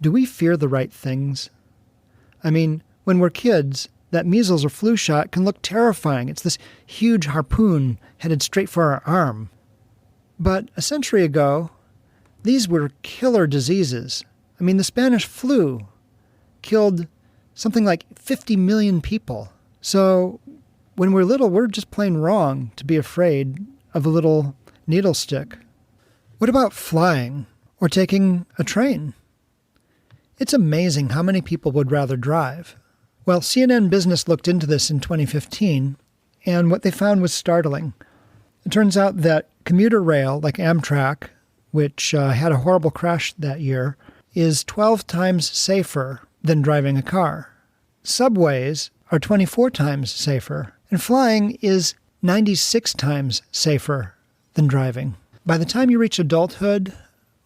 Do we fear the right things? I mean, when we're kids, that measles or flu shot can look terrifying. It's this huge harpoon headed straight for our arm. But a century ago, these were killer diseases. I mean, the Spanish flu killed something like 50 million people. So when we're little, we're just plain wrong to be afraid of a little needle stick. What about flying or taking a train? It's amazing how many people would rather drive. Well, CNN Business looked into this in 2015, and what they found was startling. It turns out that commuter rail, like Amtrak, which had a horrible crash that year, is 12 times safer than driving a car. Subways are 24 times safer, and flying is 96 times safer than driving. By the time you reach adulthood,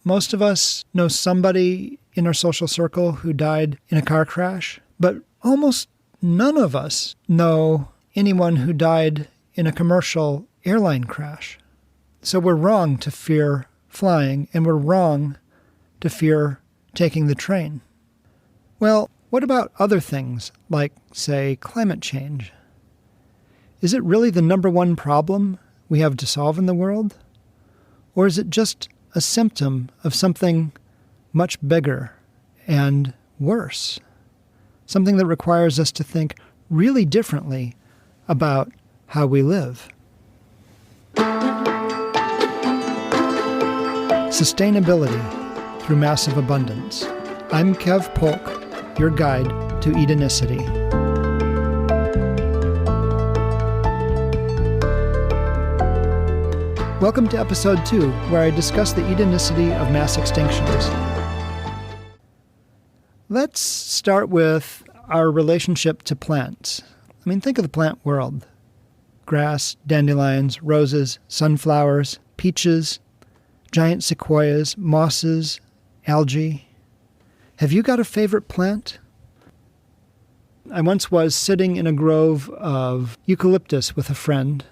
most of us know somebody in our social circle who died in a car crash, but almost none of us know anyone who died in a commercial airline crash. So we're wrong to fear flying, and we're wrong to fear taking the train. Well, what about other things like, say, climate change? Is it really the number one problem we have to solve in the world? Or is it just a symptom of something much bigger and worse? Something that requires us to think really differently about how we live. Sustainability through massive abundance. I'm Kev Polk, your guide to Edenicity. Welcome to episode 2, where I discuss the Edenicity of mass extinctions. Let's start with our relationship to plants. I mean, think of the plant world. Grass, dandelions, roses, sunflowers, peaches, giant sequoias, mosses, algae. Have you got a favorite plant? I once was sitting in a grove of eucalyptus with a friend,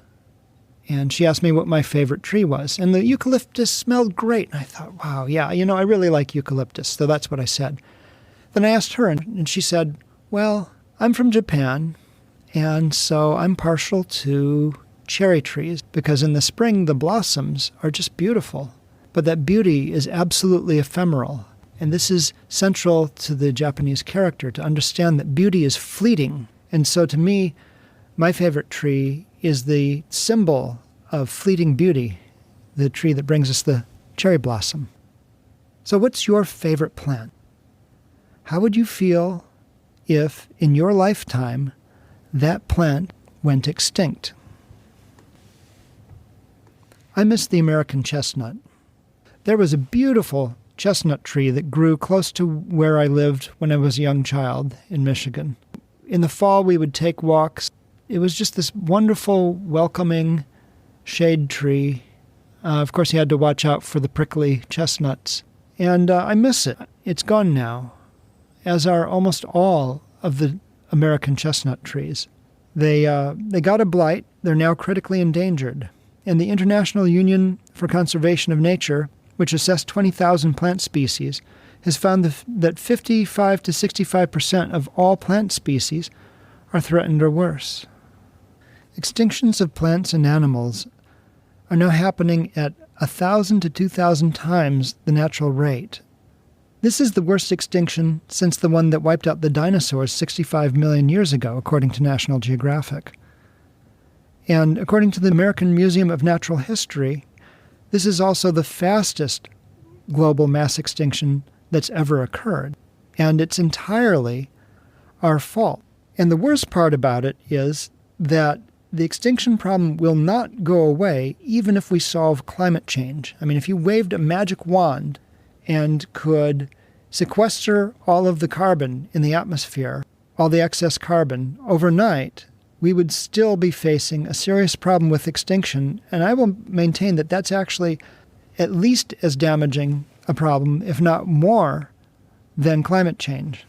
and she asked me what my favorite tree was. And the eucalyptus smelled great. And I thought, wow, yeah, I really like eucalyptus. So that's what I said. Then I asked her, and she said, well, I'm from Japan, and so I'm partial to cherry trees because in the spring the blossoms are just beautiful. But that beauty is absolutely ephemeral. And this is central to the Japanese character, to understand that beauty is fleeting. And so to me, my favorite tree is the symbol of fleeting beauty, the tree that brings us the cherry blossom. So what's your favorite plant? How would you feel if, in your lifetime, that plant went extinct? I miss the American chestnut. There was a beautiful chestnut tree that grew close to where I lived when I was a young child in Michigan. In the fall, we would take walks. It was just this wonderful, welcoming shade tree. Of course, you had to watch out for the prickly chestnuts. And I miss it. It's gone now, as are almost all of the American chestnut trees. They got a blight. They're now critically endangered. And the International Union for Conservation of Nature, which assessed 20,000 plant species, has found that 55 to 65% of all plant species are threatened or worse. Extinctions of plants and animals are now happening at 1,000 to 2,000 times the natural rate. This is the worst extinction since the one that wiped out the dinosaurs 65 million years ago, according to National Geographic. And according to the American Museum of Natural History, this is also the fastest global mass extinction that's ever occurred. And it's entirely our fault. And the worst part about it is that the extinction problem will not go away even if we solve climate change. I mean, if you waved a magic wand and could sequester all of the carbon in the atmosphere, all the excess carbon, overnight, we would still be facing a serious problem with extinction. And I will maintain that that's actually at least as damaging a problem, if not more, than climate change.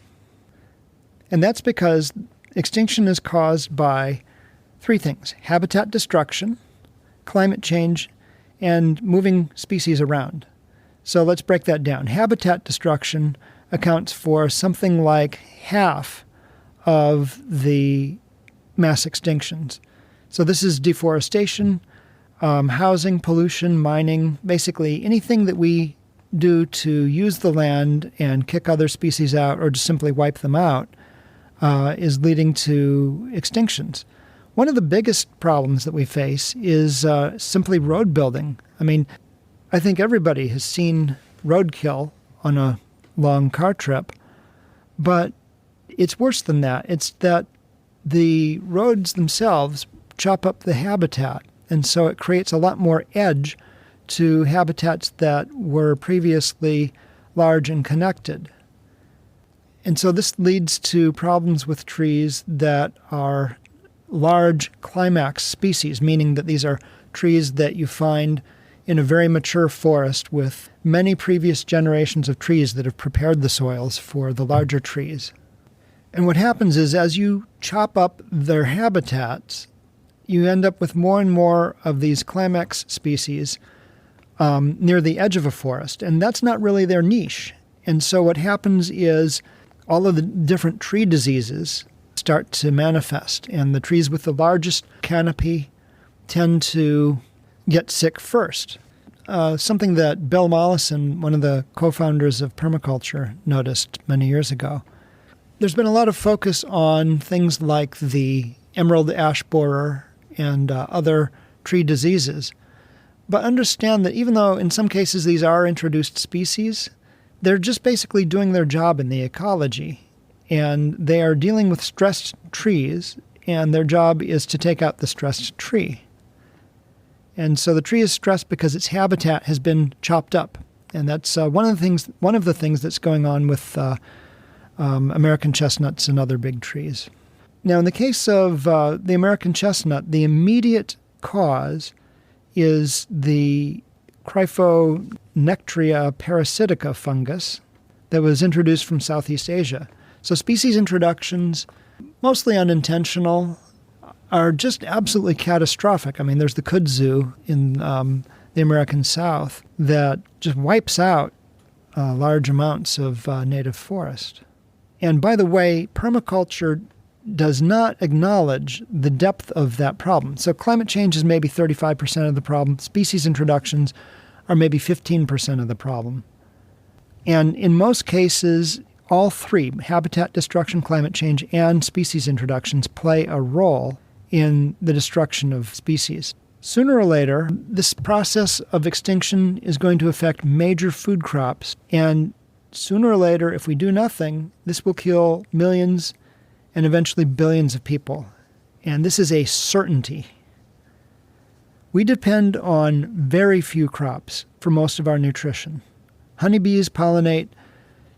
And that's because extinction is caused by three things: habitat destruction, climate change, and moving species around. So let's break that down. Habitat destruction, accounts for something like half of the mass extinctions. So this is deforestation, housing, pollution, mining, basically anything that we do to use the land and kick other species out or just simply wipe them out is leading to extinctions. One of the biggest problems that we face is simply road building. I mean, I think everybody has seen roadkill on a long car trip, but it's worse than that. It's that the roads themselves chop up the habitat, and so it creates a lot more edge to habitats that were previously large and connected. And so this leads to problems with trees that are large climax species, meaning that these are trees that you find in a very mature forest with many previous generations of trees that have prepared the soils for the larger trees. And what happens is as you chop up their habitats, you end up with more and more of these climax species near the edge of a forest, and that's not really their niche. And so what happens is all of the different tree diseases start to manifest, and the trees with the largest canopy tend to get sick first. Something that Bill Mollison, one of the co-founders of permaculture, noticed many years ago. There's been a lot of focus on things like the emerald ash borer and other tree diseases. But understand that even though in some cases these are introduced species, they're just basically doing their job in the ecology. And they are dealing with stressed trees, and their job is to take out the stressed tree. And so the tree is stressed because its habitat has been chopped up. And that's one of the things that's going on with American chestnuts and other big trees. Now, in the case of the American chestnut, the immediate cause is the Cryphonectria parasitica fungus that was introduced from Southeast Asia. So species introductions, mostly unintentional, are just absolutely catastrophic. I mean, there's the kudzu in the American South that just wipes out large amounts of native forest. And by the way, permaculture does not acknowledge the depth of that problem. So climate change is maybe 35% of the problem. Species introductions are maybe 15% of the problem. And in most cases, all three, habitat destruction, climate change, and species introductions, play a role in the destruction of species. Sooner or later, this process of extinction is going to affect major food crops. And sooner or later, if we do nothing, this will kill millions and eventually billions of people. And this is a certainty. We depend on very few crops for most of our nutrition. Honeybees pollinate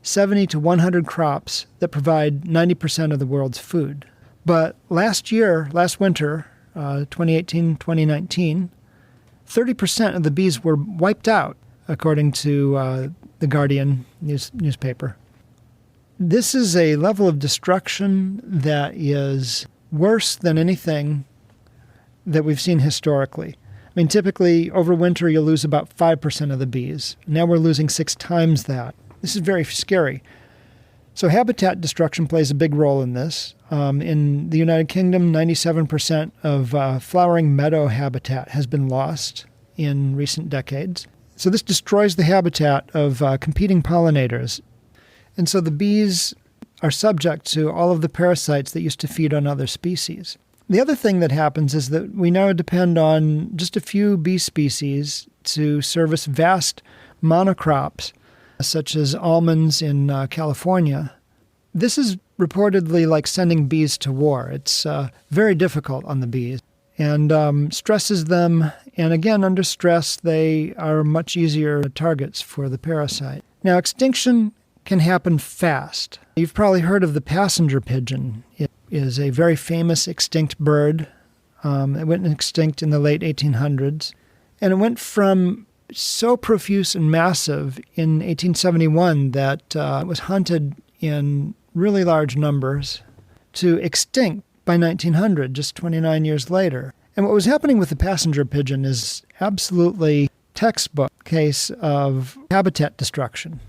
70 to 100 crops that provide 90% of the world's food. But last winter, 2018-2019, 30% of the bees were wiped out, according to the Guardian newspaper. This is a level of destruction that is worse than anything that we've seen historically. I mean, typically, over winter, you'll lose about 5% of the bees. Now we're losing 6 times that. This is very scary. So habitat destruction plays a big role in this. In the United Kingdom, 97% of flowering meadow habitat has been lost in recent decades. So this destroys the habitat of competing pollinators. And so the bees are subject to all of the parasites that used to feed on other species. The other thing that happens is that we now depend on just a few bee species to service vast monocrops, such as almonds in California. This is reportedly like sending bees to war. It's very difficult on the bees and stresses them. And again, under stress, they are much easier targets for the parasite. Now, extinction can happen fast. You've probably heard of the passenger pigeon. It is a very famous extinct bird. It went extinct in the late 1800s. And it went from so profuse and massive in 1871 that it was hunted in really large numbers to extinct by 1900, just 29 years later. And what was happening with the passenger pigeon is absolutely textbook case of habitat destruction.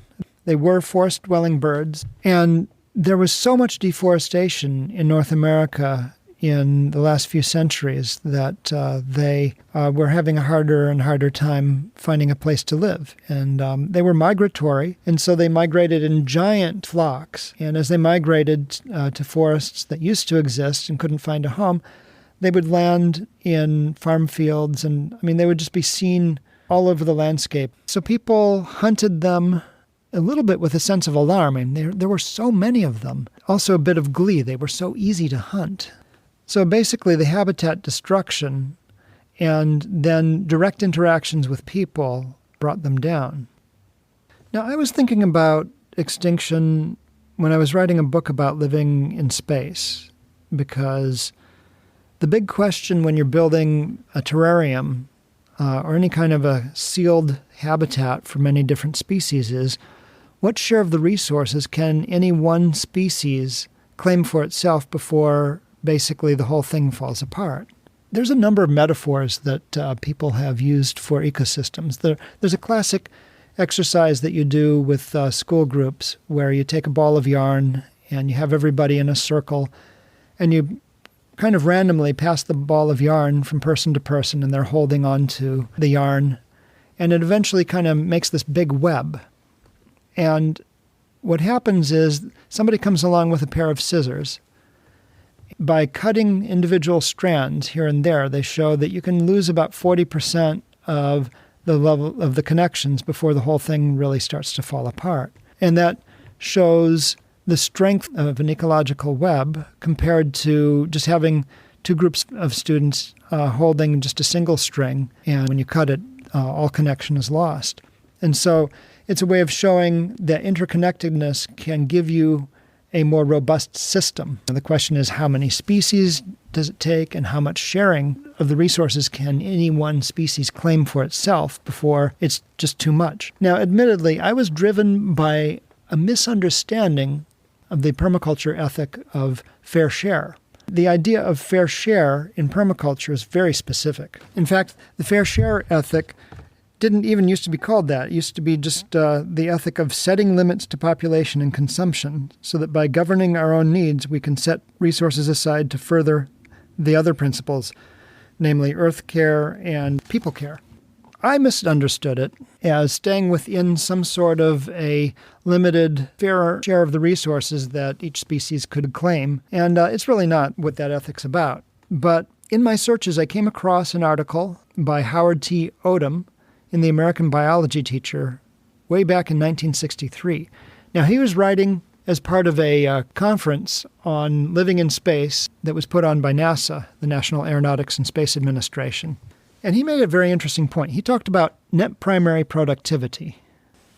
They were forest-dwelling birds. And there was so much deforestation in North America in the last few centuries that they were having a harder and harder time finding a place to live. And they were migratory, and so they migrated in giant flocks. And as they migrated to forests that used to exist and couldn't find a home, they would land in farm fields, and they would just be seen all over the landscape. So people hunted them a little bit with a sense of alarm. There were so many of them. Also a bit of glee. They were so easy to hunt. So basically the habitat destruction and then direct interactions with people brought them down. Now, I was thinking about extinction when I was writing a book about living in space, because the big question when you're building a terrarium or any kind of a sealed habitat for many different species is, what share of the resources can any one species claim for itself before basically the whole thing falls apart? There's a number of metaphors that people have used for ecosystems. There's a classic exercise that you do with school groups where you take a ball of yarn and you have everybody in a circle and you kind of randomly pass the ball of yarn from person to person, and they're holding on to the yarn. And it eventually kind of makes this big web. And what happens is somebody comes along with a pair of scissors. By cutting individual strands here and there, they show that you can lose about 40% of the level of the connections before the whole thing really starts to fall apart. And that shows the strength of an ecological web compared to just having two groups of students holding just a single string, and when you cut it, all connection is lost. And so it's a way of showing that interconnectedness can give you a more robust system. And the question is, how many species does it take, and how much sharing of the resources can any one species claim for itself before it's just too much? Now, admittedly, I was driven by a misunderstanding of the permaculture ethic of fair share. The idea of fair share in permaculture is very specific. In fact, the fair share ethic didn't even used to be called that. It used to be just the ethic of setting limits to population and consumption so that by governing our own needs, we can set resources aside to further the other principles, namely earth care and people care. I misunderstood it as staying within some sort of a limited fair share of the resources that each species could claim, and it's really not what that ethic's about. But in my searches, I came across an article by Howard T. Odom in the American Biology Teacher way back in 1963. Now, he was writing as part of a conference on living in space that was put on by NASA, the National Aeronautics and Space Administration. And he made a very interesting point. He talked about net primary productivity.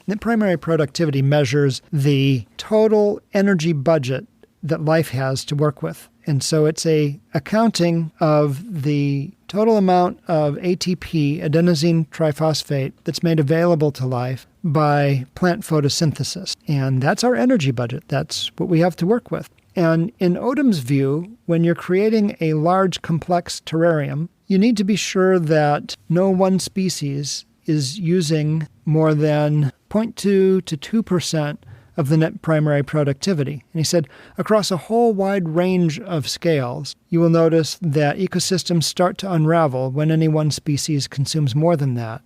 Net primary productivity measures the total energy budget that life has to work with. And so it's a accounting of the total amount of ATP, adenosine triphosphate, that's made available to life by plant photosynthesis. And that's our energy budget. That's what we have to work with. And in Odom's view, when you're creating a large, complex terrarium, you need to be sure that no one species is using more than 0.2 to 2% of the net primary productivity. And he said, across a whole wide range of scales, you will notice that ecosystems start to unravel when any one species consumes more than that.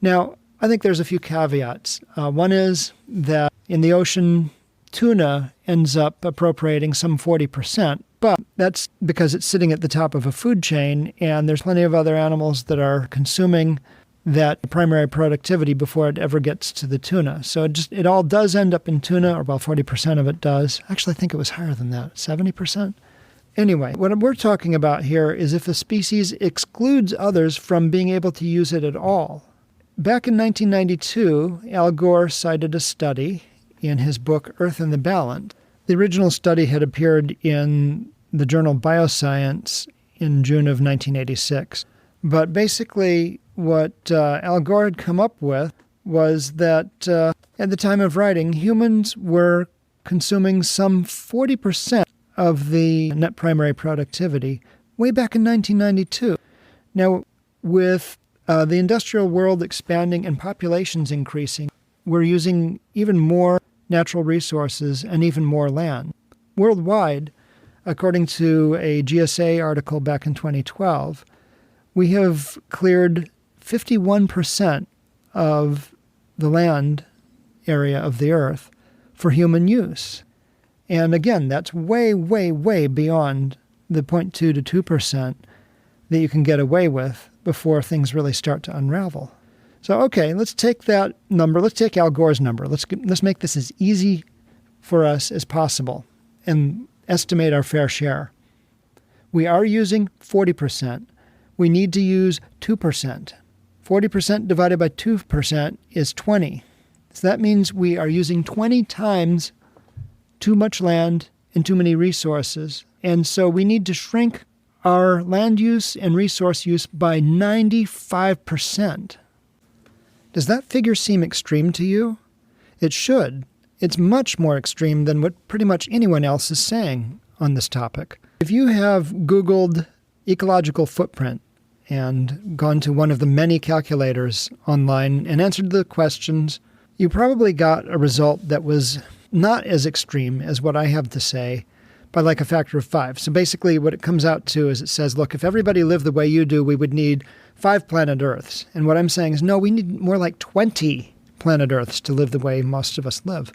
Now, I think there's a few caveats. One is that in the ocean, tuna ends up appropriating some 40%, but that's because it's sitting at the top of a food chain, and there's plenty of other animals that are consuming that primary productivity before it ever gets to the tuna. So it all does end up in tuna, or about 40% of it does. Actually, I think it was higher than that, 70%. Anyway, what we're talking about here is if a species excludes others from being able to use it at all. Back in 1992, Al Gore cited a study in his book Earth in the Balance. The original study had appeared in the journal Bioscience in June of 1986. But basically, what Al Gore had come up with was that at the time of writing, humans were consuming some 40% of the net primary productivity way back in 1992. Now, with the industrial world expanding and populations increasing, we're using even more natural resources and even more land. Worldwide, according to a GSA article back in 2012, we have cleared 51% of the land area of the Earth for human use. And again, that's way, way, way beyond the 0.2 to 2% that you can get away with before things really start to unravel. So, okay, let's take that number. Let's take Al Gore's number. Let's make this as easy for us as possible and estimate our fair share. We are using 40%. We need to use 2%. 40% divided by 2% is 20. So that means we are using 20 times too much land and too many resources. And so we need to shrink our land use and resource use by 95%. Does that figure seem extreme to you? It should. It's much more extreme than what pretty much anyone else is saying on this topic. If you have Googled ecological footprint and gone to one of the many calculators online and answered the questions, you probably got a result that was not as extreme as what I have to say by like a factor of 5. So basically what it comes out to is it says, look, if everybody lived the way you do, we would need 5 planet Earths. And what I'm saying is, no, we need more like 20 planet Earths to live the way most of us live.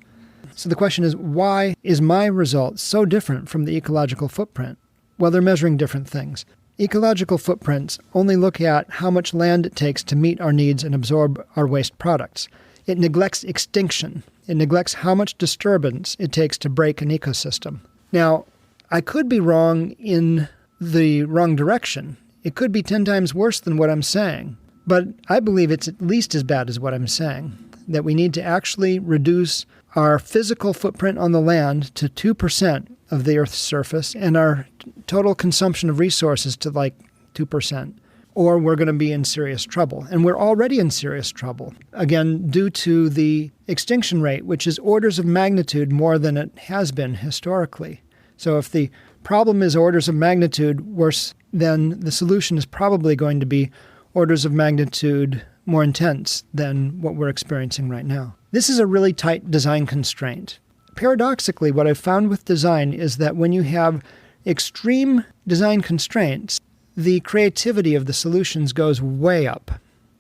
So the question is, why is my result so different from the ecological footprint? Well, they're measuring different things. Ecological footprints only look at how much land it takes to meet our needs and absorb our waste products. It neglects extinction. It neglects how much disturbance it takes to break an ecosystem. Now, I could be wrong in the wrong direction. It could be 10 times worse than what I'm saying. But I believe it's at least as bad as what I'm saying, that we need to actually reduce our physical footprint on the land to 2% of the Earth's surface and our total consumption of resources to like 2%, or we're going to be in serious trouble. And we're already in serious trouble, again, due to the extinction rate, which is orders of magnitude more than it has been historically. So if the problem is orders of magnitude worse, then the solution is probably going to be orders of magnitude more intense than what we're experiencing right now. This is a really tight design constraint. Paradoxically, what I've found with design is that when you have extreme design constraints, the creativity of the solutions goes way up.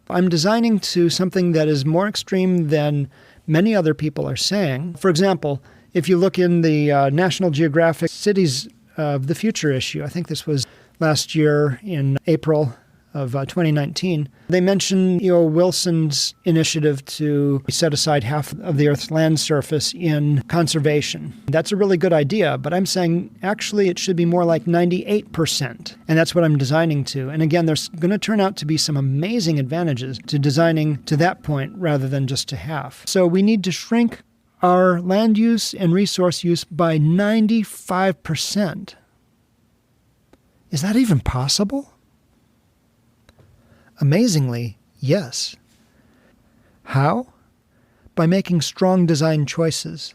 I'm designing to something that is more extreme than many other people are saying. For example, if you look in the National Geographic Cities of the Future issue, I think this was last year in April of 2019, they mention E.O. Wilson's initiative to set aside half of the Earth's land surface in conservation. That's a really good idea, but I'm saying actually it should be more like 98%, and that's what I'm designing to. And again, there's going to turn out to be some amazing advantages to designing to that point rather than just to half. So we need to shrink our land use and resource use by 95%. Is that even possible? Amazingly, yes. How? By making strong design choices.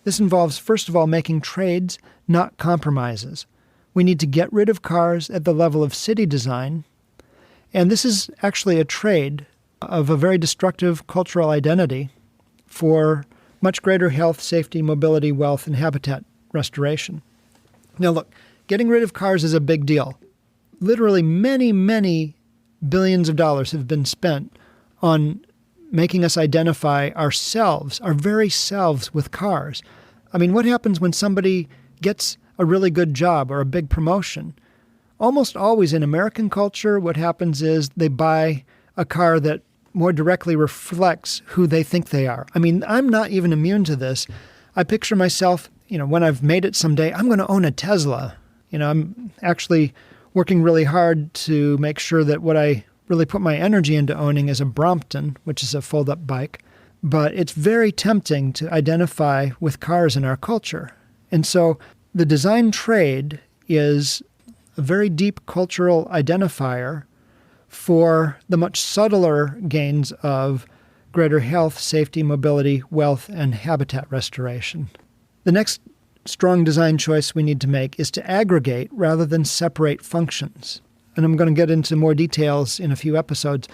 This involves, first of all, making trades, not compromises. We need to get rid of cars at the level of city design, and this is actually a trade of a very destructive cultural identity for much greater health, safety, mobility, wealth, and habitat restoration. Now look, getting rid of cars is a big deal. Literally many, many billions of dollars have been spent on making us identify ourselves, our very selves, with cars. I mean, what happens when somebody gets a really good job or a big promotion? Almost always in American culture, what happens is they buy a car that more directly reflects who they think they are. I mean, I'm not even immune to this. I picture myself, when I've made it someday, I'm going to own a Tesla. I'm actually working really hard to make sure that what I really put my energy into owning is a Brompton, which is a fold-up bike. But it's very tempting to identify with cars in our culture. And so the design trade is a very deep cultural identifier for the much subtler gains of greater health, safety, mobility, wealth, and habitat restoration. The next strong design choice we need to make is to aggregate rather than separate functions. And I'm going to get into more details in a few episodes.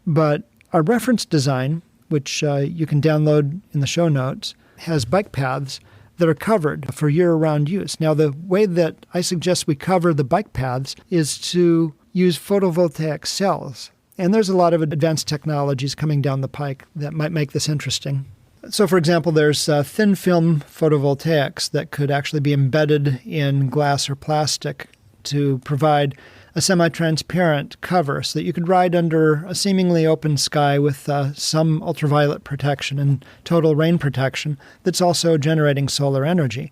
But our reference design, which you can download in the show notes, has bike paths that are covered for year-round use. Now, the way that I suggest we cover the bike paths is to use photovoltaic cells. And there's a lot of advanced technologies coming down the pike that might make this interesting. So, for example, there's thin film photovoltaics that could actually be embedded in glass or plastic to provide a semi-transparent cover so that you could ride under a seemingly open sky with some ultraviolet protection and total rain protection that's also generating solar energy.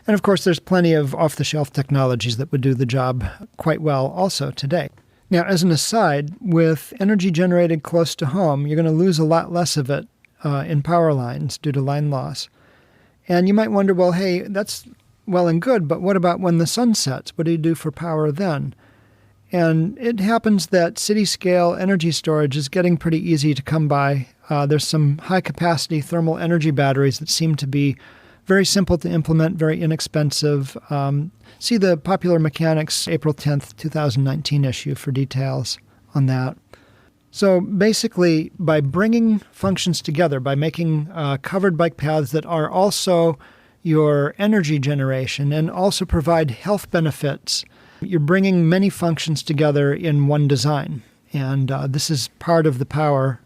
And of course, there's plenty of off-the-shelf technologies that would do the job quite well also today. Now, as an aside, with energy generated close to home, you're going to lose a lot less of it in power lines due to line loss. And you might wonder, well, hey, that's well and good, but what about when the sun sets? What do you do for power then? And it happens that city-scale energy storage is getting pretty easy to come by. There's some high-capacity thermal energy batteries that seem to be very simple to implement, very inexpensive. See the Popular Mechanics April 10th, 2019 issue for details on that. So basically, by bringing functions together, by making covered bike paths that are also your energy generation and also provide health benefits, you're bringing many functions together in one design. And this is part of the power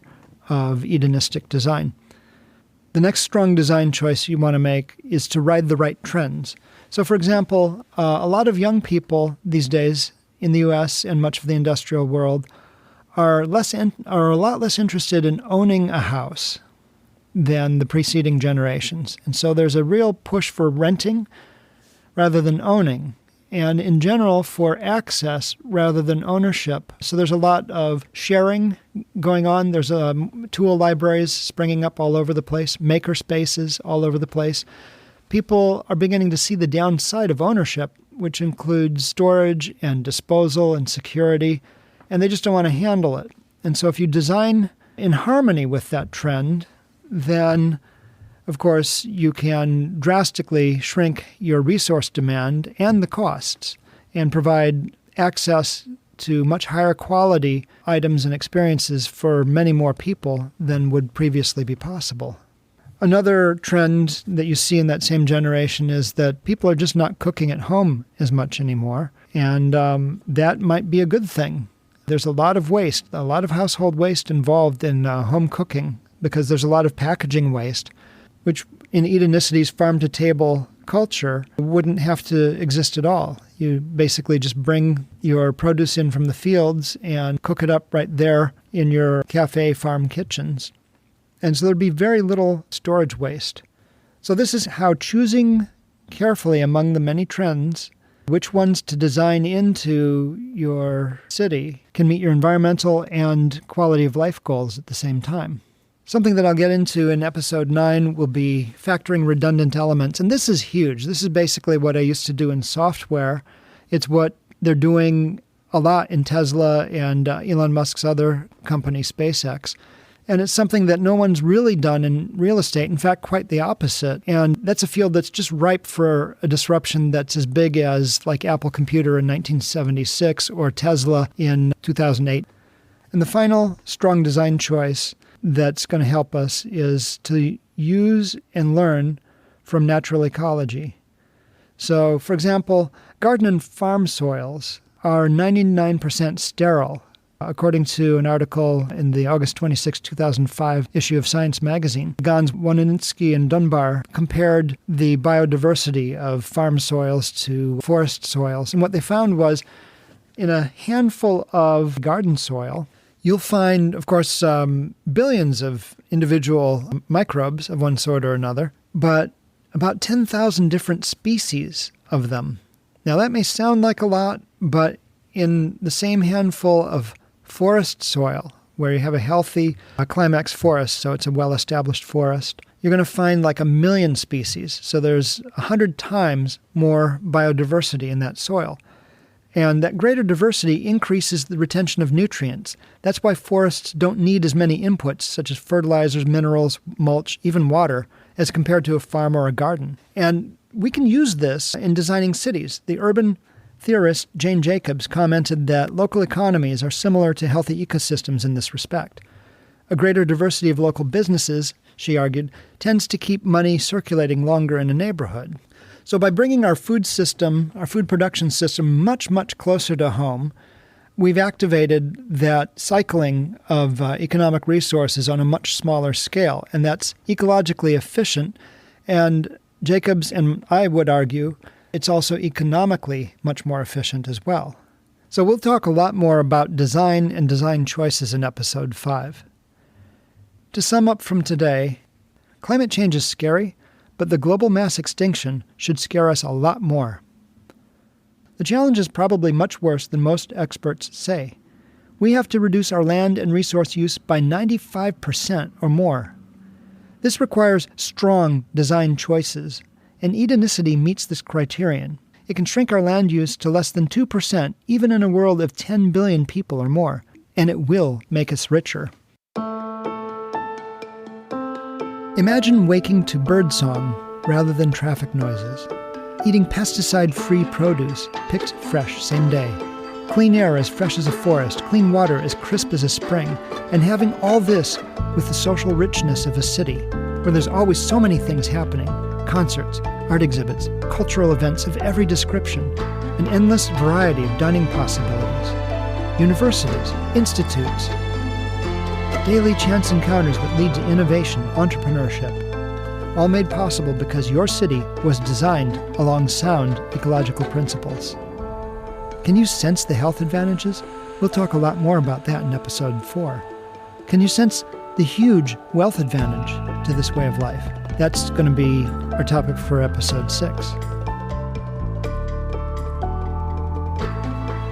of Edenistic design. The next strong design choice you want to make is to ride the right trends. So, for example, a lot of young people these days in the U.S. and much of the industrial world are a lot less interested in owning a house than the preceding generations. And so there's a real push for renting rather than owning, and in general for access rather than ownership. So there's a lot of sharing going on. There's tool libraries springing up all over the place, maker spaces all over the place. People are beginning to see the downside of ownership, which includes storage and disposal and security, and they just don't want to handle it. And so if you design in harmony with that trend, then, of course, you can drastically shrink your resource demand and the costs and provide access to much higher quality items and experiences for many more people than would previously be possible. Another trend that you see in that same generation is that people are just not cooking at home as much anymore, and that might be a good thing. There's a lot of waste, a lot of household waste involved in home cooking because there's a lot of packaging waste, which in Edenicity's farm-to-table culture wouldn't have to exist at all. You basically just bring your produce in from the fields and cook it up right there in your cafe farm kitchens. And so there'd be very little storage waste. So this is how choosing carefully among the many trends which ones to design into your city can meet your environmental and quality of life goals at the same time. Something that I'll get into in episode 9 will be factoring redundant elements. And this is huge. This is basically what I used to do in software. It's what they're doing a lot in Tesla and Elon Musk's other company, SpaceX. And it's something that no one's really done in real estate. In fact, quite the opposite. And that's a field that's just ripe for a disruption that's as big as like Apple Computer in 1976 or Tesla in 2008. And the final strong design choice that's going to help us is to use and learn from natural ecology. So, for example, garden and farm soils are 99% sterile, according to an article in the August 26, 2005 issue of Science magazine. Gans, Wanininsky, and Dunbar compared the biodiversity of farm soils to forest soils. And what they found was in a handful of garden soil, you'll find, of course, billions of individual microbes of one sort or another, but about 10,000 different species of them. Now, that may sound like a lot, but in the same handful of forest soil, where you have a healthy climax forest, so it's a well-established forest, you're going to find like 1 million species. So there's 100 times more biodiversity in that soil. And that greater diversity increases the retention of nutrients. That's why forests don't need as many inputs, such as fertilizers, minerals, mulch, even water, as compared to a farm or a garden. And we can use this in designing cities. The urban theorist Jane Jacobs commented that local economies are similar to healthy ecosystems in this respect. A greater diversity of local businesses, she argued, tends to keep money circulating longer in a neighborhood. So by bringing our food production system much, much closer to home, we've activated that cycling of economic resources on a much smaller scale, and that's ecologically efficient. And Jacobs and I would argue it's also economically much more efficient as well. So we'll talk a lot more about design and design choices in Episode 5. To sum up from today, climate change is scary, but the global mass extinction should scare us a lot more. The challenge is probably much worse than most experts say. We have to reduce our land and resource use by 95% or more. This requires strong design choices, and Edenicity meets this criterion. It can shrink our land use to less than 2%, even in a world of 10 billion people or more, and it will make us richer. Imagine waking to birdsong rather than traffic noises, eating pesticide-free produce picked fresh same day, clean air as fresh as a forest, clean water as crisp as a spring, and having all this with the social richness of a city, where there's always so many things happening: concerts, art exhibits, cultural events of every description, an endless variety of dining possibilities, universities, institutes, daily chance encounters that lead to innovation, entrepreneurship, all made possible because your city was designed along sound ecological principles. Can you sense the health advantages? We'll talk a lot more about that in Episode 4. Can you sense the huge wealth advantage to this way of life? That's going to be our topic for Episode 6.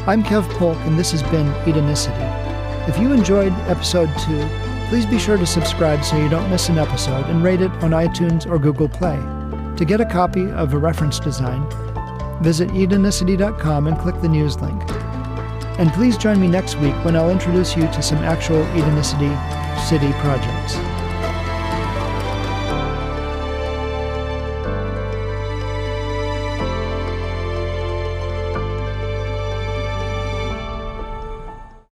I'm Kev Polk, and this has been Edenicity. If you enjoyed Episode 2, please be sure to subscribe so you don't miss an episode and rate it on iTunes or Google Play. To get a copy of a reference design, visit edenicity.com and click the news link. And please join me next week when I'll introduce you to some actual Edenicity city projects.